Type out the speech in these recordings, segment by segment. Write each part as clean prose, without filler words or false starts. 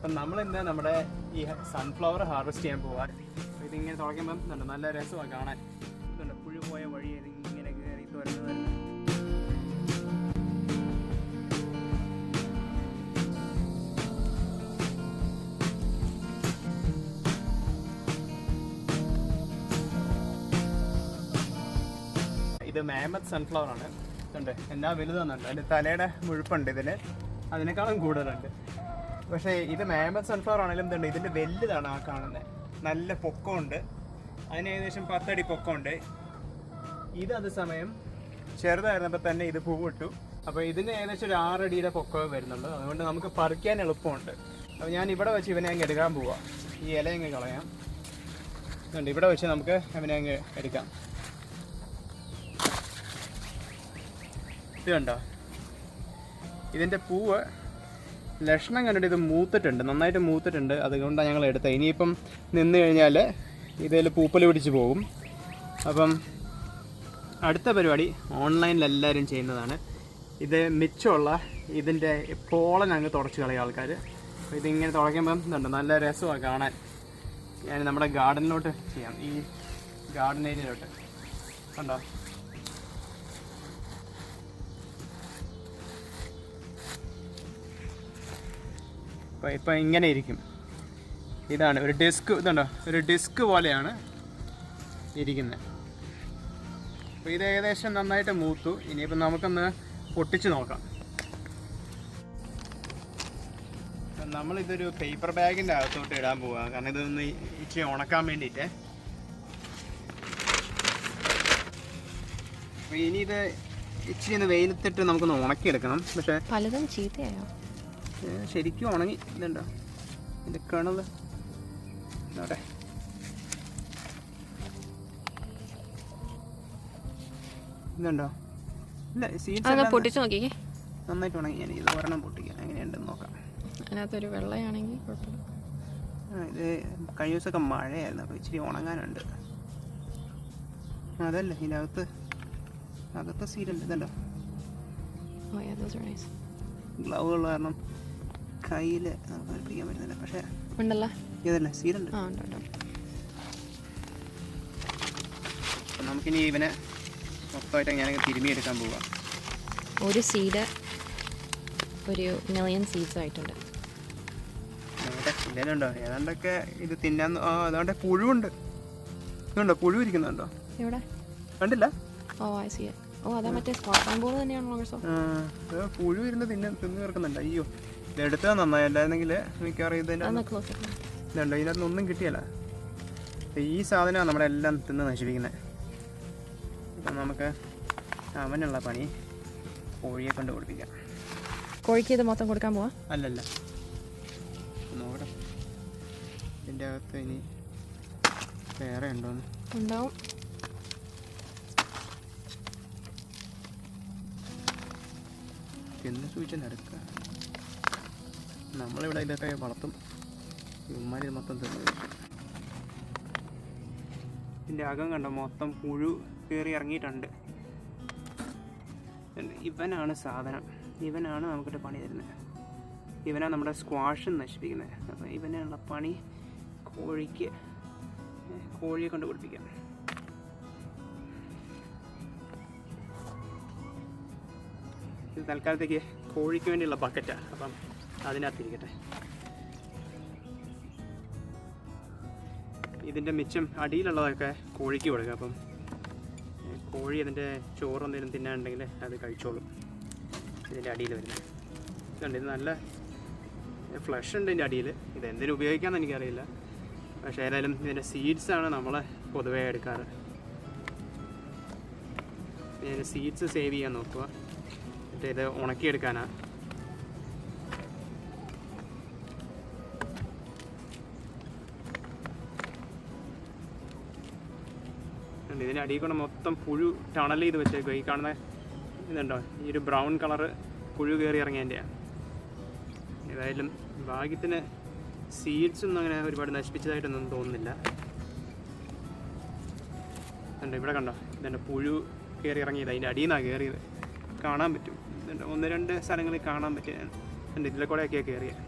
അപ്പം നമ്മളിന്ന് നമ്മുടെ ഈ സൺഫ്ലവർ ഹാർവെസ്റ്റ് ചെയ്യാൻ പോവാം. ഇതിങ്ങനെ തുറക്കുമ്പം നല്ല രസമാണ് കാണാൻ. ഇതുണ്ട് പുഴു പോയ വഴി ഇങ്ങനെ കയറി തുറന്ന് വരുന്നത്. ഇത് മാമത്ത് സൺഫ്ലവർ ആണ്. ഇതുണ്ട് എന്നാ വലുതാണെന്നുണ്ട്. അതിൻ്റെ തലയുടെ മുഴുപ്പുണ്ട് ഇതിൽ, അതിനേക്കാളും കൂടുതലുണ്ട്. പക്ഷേ ഇത് മാമത്ത് സൺഫ്ലവർ ആണെങ്കിലും ഇതുണ്ട് ഇതിൻ്റെ വലുതാണ് ആ കാണുന്നത്. നല്ല പൊക്കമുണ്ട്, അതിന് ഏകദേശം 10 അടി പൊക്കമുണ്ട്. ഇത് അത് സമയം ചെറുതായിരുന്നപ്പോൾ തന്നെ ഇത് പൂവിട്ടു. അപ്പോൾ ഇതിന് ഏകദേശം ഒരു 6 അടിയുടെ പൊക്കമേ വരുന്നുണ്ട്. അതുകൊണ്ട് നമുക്ക് പറിക്കാൻ എളുപ്പമുണ്ട്. അപ്പോൾ ഞാൻ ഇവിടെ വെച്ച് ഇവനെ അങ്ങ് എടുക്കാൻ പോവാം. ഈ ഇല അങ്ങ് കളയാം. ഇതുണ്ട് ഇവിടെ വെച്ച് നമുക്ക് ഇവനെ അങ്ങ് എടുക്കാം. ഇത് കണ്ടോ, ഇതിൻ്റെ പൂവ് ലക്ഷണം കണ്ടിട്ട് ഇത് മൂത്തിട്ടുണ്ട്, നന്നായിട്ട് മൂത്തിട്ടുണ്ട്. അതുകൊണ്ടാണ് ഞങ്ങൾ എടുത്തത്. ഇനിയിപ്പം നിന്ന് കഴിഞ്ഞാൽ ഇതിൽ പൂപ്പൽ പിടിച്ച് പോകും. അപ്പം അടുത്ത പരിപാടി ഓൺലൈനിൽ എല്ലാവരും ചെയ്യുന്നതാണ്. ഇത് മിച്ചമുള്ള ഇതിൻ്റെ പോളൻ അങ്ങ് തുടച്ച് കളയും ആൾക്കാർ. അപ്പോൾ ഇതിങ്ങനെ തുടയ്ക്കുമ്പം ഇതുണ്ട് നല്ല രസമാണ് കാണാൻ. ഞാൻ നമ്മുടെ ഗാർഡനിലോട്ട് ചെയ്യാം, ഈ ഗാർഡൻ ഏരിയയിലോട്ട്. കണ്ടോ, ഇപ്പം ഇങ്ങനെ ഇരിക്കും. ഇതാണ് ഒരു ഡിസ്ക്. ഇതുണ്ടോ, ഒരു ഡിസ്ക് പോലെയാണ് ഇരിക്കുന്നത്. അപ്പോൾ ഇത് ഏകദേശം നന്നായിട്ട് മൂത്തു. ഇനിയിപ്പം നമുക്കൊന്ന് പൊട്ടിച്ച് നോക്കാം. നമ്മളിതൊരു പേപ്പർ ബാഗിൻ്റെ അകത്തോട്ട് ഇടാൻ പോവുക. കാരണം ഇതൊന്ന് ഇച്ചിരി ഉണക്കാൻ വേണ്ടിയിട്ട്. അപ്പോൾ ഇനി ഇത് ഇച്ചിരി ഒന്ന് വെയിലത്തിട്ട് നമുക്കൊന്ന് ഉണക്കിയെടുക്കണം. പക്ഷേ പലതും ചീത്തയായോ? ശരിക്കും ഉണങ്ങി. ഇതുണ്ടോ ഇതിൻ്റെ കിണൽ നോട്ടെ. ഇതുണ്ടോ, ഇല്ല സീഡ്സ് പൊട്ടിച്ച് നോക്കിക്കേ. നന്നായിട്ട് ഉണങ്ങി. ഞാൻ ഇത് ഒരെണ്ണം പൊട്ടിക്കാം, എങ്ങനെയുണ്ടെന്ന് നോക്കാം. അതിനകത്തൊരു വെള്ളയാണെങ്കിൽ കുഴപ്പമില്ല. ഇത് കഴിഞ്ഞ ദിവസമൊക്കെ മഴയായിരുന്നു, അപ്പോൾ ഇച്ചിരി ഉണങ്ങാനുണ്ട്. അതല്ല ഇതിനകത്ത് സീഡുണ്ട്. ഇതുണ്ടോ, ഗ്ലൗകൾ കാരണം കയ്യിൽ നമുക്ക് പിടിക്കാൻ പറ്റുന്നില്ല. പക്ഷേ ഉണ്ടല്ലോ, ഇതല്ലേ സീഡുണ്ട്. നമുക്കിനി ഇവനെ മൊത്തമായിട്ട് ഞാനൊക്കെ തിരുമിയെടുക്കാൻ പോവാം. ഒരു സീഡ് ഒരു 1,000,000 സീഡ്സ് ആയിട്ടുണ്ട്. ഇല്ലുണ്ടോ ഏതാണ്ടൊക്കെ ഇത് തിന്നാൻ. അതുകൊണ്ട് പുഴുണ്ട്. ഇതുണ്ടോ പുഴു ഇരിക്കുന്നുണ്ടോ? എവിടെ കണ്ടില്ല? അതാ മറ്റേ സ്കോർപ്പിയൻ ബോൾ തന്നെയാണല്ലോ. പുഴു ഇരുന്ന് തിന്ന് തീർക്കുന്നുണ്ട്. അയ്യോ, ഇതെടുത്താൽ നന്നായി. അല്ലായിരുന്നെങ്കിൽ മിക്കവാറും ഇതുണ്ടോ ഇതിനകത്തൊന്നും കിട്ടിയല്ല. ഈ സാധനമാണ് നമ്മുടെ എല്ലാം തിന്ന് നശിപ്പിക്കുന്നത്. അപ്പം നമുക്ക് അവനുള്ള പണി കോഴിയെ കൊണ്ട് കൊടുപ്പിക്കാം. കോഴിക്ക് ഇത് മൊത്തം കൊടുക്കാൻ പോവാ? അല്ലല്ല, നോക്കട്ടെ ഇതിൻ്റെ അകത്ത് ഇനി വേറെ ഉണ്ടോന്ന്. ഉണ്ടാവും. തിന്ന് സൂചിച്ച് നടക്കുക. നമ്മളിവിടെ ഇതൊക്കെ വളർത്തും. ഇവന്മാർ ഇത് മൊത്തം തിന്നു കഴിക്കും. ഇതിൻ്റെ അകം കണ്ടോ, മൊത്തം പുഴു കയറി ഇറങ്ങിയിട്ടുണ്ട്. ഇവനാണ് സാധനം. ഇവനാണ് നമുക്കിട്ട് പണി തരുന്നത്. ഇവനാണ് നമ്മുടെ സ്ക്വാഷ് നശിപ്പിക്കുന്നത്. അപ്പം ഇവനുള്ള പണി കോഴിയെ കൊണ്ട് കൊടുപ്പിക്കാം. ഇത് തൽക്കാലത്തേക്ക് കോഴിക്ക് വേണ്ടിയുള്ള ബക്കറ്റാണ്. അപ്പം അതിനകത്തിരിക്കട്ടെ. ഇതിൻ്റെ മിച്ചം അടിയിലുള്ളതൊക്കെ കോഴിക്ക് കൊടുക്കുക. അപ്പം കോഴി അതിൻ്റെ ചോറെന്തെങ്കിലും തിന്നാനുണ്ടെങ്കിൽ അത് കഴിച്ചോളും. ഇതിൻ്റെ അടിയിൽ വരുന്നത് ഇതുണ്ട്. ഇത് നല്ല ഫ്ലഷ് ഉണ്ട് ഇതിൻ്റെ അടിയിൽ. ഇത് എന്തിനു ഉപയോഗിക്കാമെന്ന് എനിക്കറിയില്ല. പക്ഷേ ഏതായാലും ഇതിൻ്റെ സീഡ്സാണ് നമ്മൾ പൊതുവേ എടുക്കാറ്. ഇതിൻ്റെ സീഡ്സ് സേവ് ചെയ്യാൻ നോക്കുക. എന്നിട്ട് ഇത് ഉണക്കിയെടുക്കാനാണ്. ഇതിൻ്റെ അടിയിൽ കൊണ്ട് മൊത്തം പുഴു ടണൽ ചെയ്ത് വെച്ചേക്കുക. ഈ കാണുന്ന ഇതുണ്ടോ, ഈ ഒരു ബ്രൗൺ കളറ് പുഴു കയറി ഇറങ്ങിയതിൻ്റെയാണ്. ഏതായാലും ഭാഗ്യത്തിന് സീഡ്സൊന്നും അങ്ങനെ ഒരുപാട് നശിപ്പിച്ചതായിട്ടൊന്നും തോന്നുന്നില്ല. ഇതുണ്ട് ഇവിടെ കണ്ടോ, ഇതുണ്ട് പുഴു കയറി ഇറങ്ങിയത്. അതിൻ്റെ അടിയിൽ നിന്നാണ് കയറിയത്. കാണാൻ പറ്റും. ഇതുണ്ട് 1-2 സ്ഥലങ്ങളിൽ കാണാൻ പറ്റിയ. ഇതിലെ കൂടെയൊക്കെയാണ് കയറിയത്.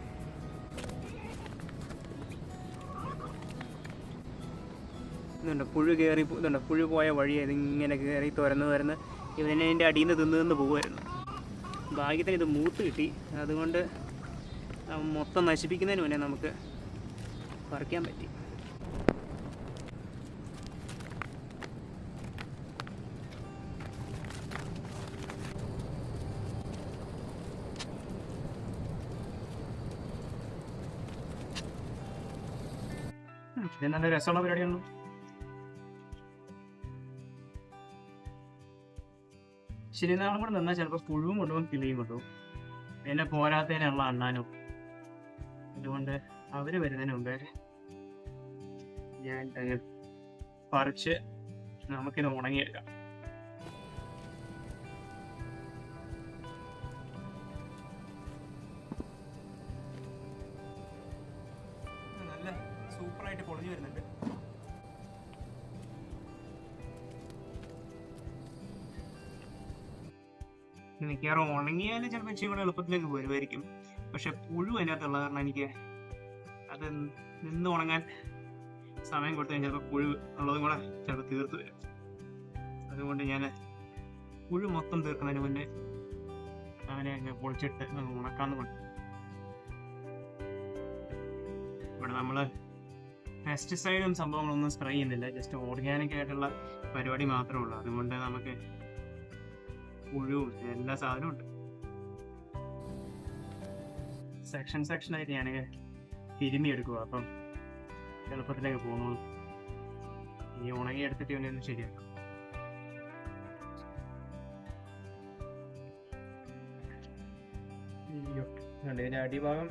ഇതുണ്ട് പുഴു കയറി ഇതുണ്ട് പുഴു പോയ വഴി ഇതിങ്ങനെ കയറി തുരന്ന് ഇവനെ അതിൻ്റെ അടിയിൽ നിന്ന് തിന്ന് പോകുമായിരുന്നു. ഭാഗ്യത്തിന് ഇത് മൂത്ത് കിട്ടി. അതുകൊണ്ട് മൊത്തം നശിപ്പിക്കുന്നതിന് മുന്നേ നമുക്ക് പറിക്കാൻ പറ്റി. ഇത് നല്ല രസമുള്ള പരിപാടിയാണ്. ശരി, നാളും കൂടെ നിന്നാൽ ചിലപ്പോൾ പുഴുവും കൊണ്ടുപോകും കിളിയും കൊണ്ടുപോകും. പിന്നെ പോരാത്തതിനുള്ള അണ്ണാനും. അതുകൊണ്ട് അവർ വരുന്നതിന് മുമ്പേ ഞാൻ പറിച്ച് നമുക്കിത് ഉണങ്ങിയെടുക്കാം. നല്ല സൂപ്പറായിട്ട് പൊളിഞ്ഞു വരുന്നുണ്ട്. മിക്കവാറും ഉണങ്ങിയാൽ ചിലപ്പോൾ ഇച്ചിരി കൂടെ എളുപ്പത്തിലേക്ക് വരുമായിരിക്കും. പക്ഷെ പുഴു അതിനകത്തുള്ള കാരണം എനിക്ക് അത് നിന്ന് ഉണങ്ങാൻ സമയം കൊടുത്തു കഴിഞ്ഞാൽ ചിലപ്പോൾ പുഴു ഉള്ളതും കൂടെ ചിലപ്പോൾ തീർത്ത് വരും. അതുകൊണ്ട് ഞാൻ പുഴു മൊത്തം തീർക്കുന്നതിന് മുന്നേ അവനെ അങ്ങ് പൊളിച്ചിട്ട് ഉണക്കാന്ന് കൊണ്ട്. ഇവിടെ നമ്മൾ പെസ്റ്റിസൈഡും സംഭവങ്ങളൊന്നും സ്പ്രേ ചെയ്യുന്നില്ല, ജസ്റ്റ് ഓർഗാനിക് ആയിട്ടുള്ള പരിപാടി മാത്രമേ ഉള്ളൂ. അതുകൊണ്ട് നമുക്ക് പുഴുവും എല്ലാ സാധനവും ഉണ്ട്. സെക്ഷനായിട്ട് ഞാൻ തിരുമ്മി എടുക്കുക, അപ്പം എളുപ്പത്തിലേക്ക് പോകുന്നു. ഈ ഉണങ്ങി എടുത്തിട്ട് ഇവനൊന്നും ശരിയാക്കും. ഇതിന്റെ അടിഭാഗം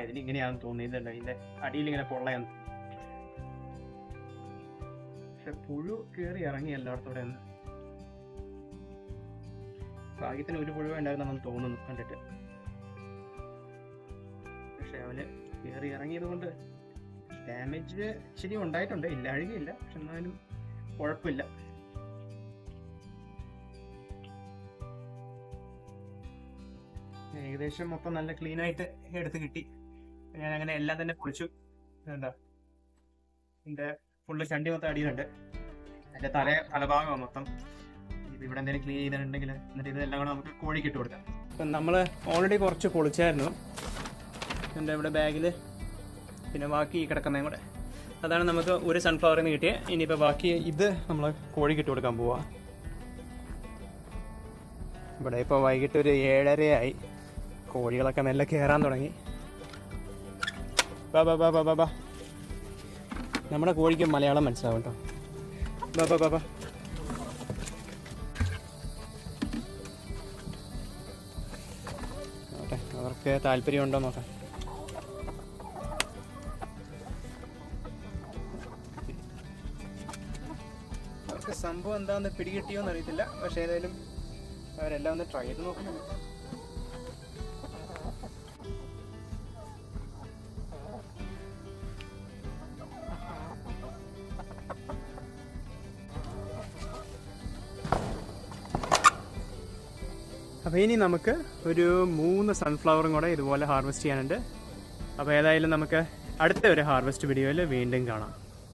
ഇതിനിങ്ങനെയാണെന്ന് തോന്നിയതല്ല, ഇതിന്റെ അടിയിൽ ഇങ്ങനെ പൊള്ളയാന്ന്. പക്ഷെ പുഴു കയറി ഇറങ്ങി എല്ലായിടത്തോടെ ഒന്ന്. ഭാഗ്യത്തിന് ഒരു പുഴു ഉണ്ടായിരുന്നെന്ന് തോന്നുന്നു കണ്ടിട്ട്. പക്ഷെ അവന് കയറി ഇറങ്ങിയത് കൊണ്ട് ഡാമേജ് ശരി ഉണ്ടായിട്ടുണ്ട്, ഇല്ലാഴികയില്ല. പക്ഷെ എന്നാലും കുഴപ്പമില്ല. ഏകദേശം മൊത്തം നല്ല ക്ലീൻ ആയിട്ട് എടുത്ത് കിട്ടി. ഞാൻ അങ്ങനെ എല്ലാം തന്നെ പൊളിച്ചു. എന്താ ഇതിന്റെ ഫുള്ള് ചണ്ടി മൊത്തം അടിയുന്നുണ്ട്. അതിന്റെ തലഭാഗമാണ് മൊത്തം. ഇവിടെ എന്തെങ്കിലും ക്ലീൻ ചെയ്തിട്ടുണ്ടെങ്കിൽ എന്നിട്ട് ഇതെല്ലാം കൂടെ നമുക്ക് കോഴിക്ക് ഇട്ട് കൊടുക്കാം. ഇപ്പം നമ്മൾ ഓൾറെഡി കുറച്ച് പൊളിച്ചായിരുന്നു എൻ്റെ ഇവിടെ ബാഗിൽ. പിന്നെ ബാക്കി കിടക്കുന്നതും കൂടെ അതാണ് നമുക്ക് ഒരു സൺഫ്ലവറിൽ നിന്ന് കിട്ടിയത്. ഇനിയിപ്പോൾ ബാക്കി ഇത് നമ്മൾ കോഴിക്ക് ഇട്ട് കൊടുക്കാൻ പോവാം. ഇവിടെ ഇപ്പോൾ വൈകിട്ട് ഒരു 7:30 കോഴികളൊക്കെ മെല്ലെ കയറാൻ തുടങ്ങി. ബാ ബാ ബാ ബാ ബാ. നമ്മുടെ കോഴിക്ക് മലയാളം മനസ്സിലാവും കേട്ടോ. ബാ ബാ ബാ ബാ. ഓക്കെ, അവർക്ക് താല്പര്യമുണ്ടോ നോക്കാം. അവർക്ക് സംഭവം എന്താണെന്ന് പിടികിട്ടിയോന്ന് അറിയത്തില്ല. പക്ഷേ ഏതായാലും അവരെല്ലാം ഒന്ന് ട്രൈ ചെയ്ത് നോക്കുന്നുണ്ട്. അപ്പോൾ ഇനി നമുക്ക് ഒരു 3 സൺഫ്ലവറും കൂടെ ഇതുപോലെ ഹാർവെസ്റ്റ് ചെയ്യാനുണ്ട്. അപ്പോൾ ഏതായാലും നമുക്ക് അടുത്ത ഒരു ഹാർവെസ്റ്റ് വീഡിയോയിൽ വീണ്ടും കാണാം.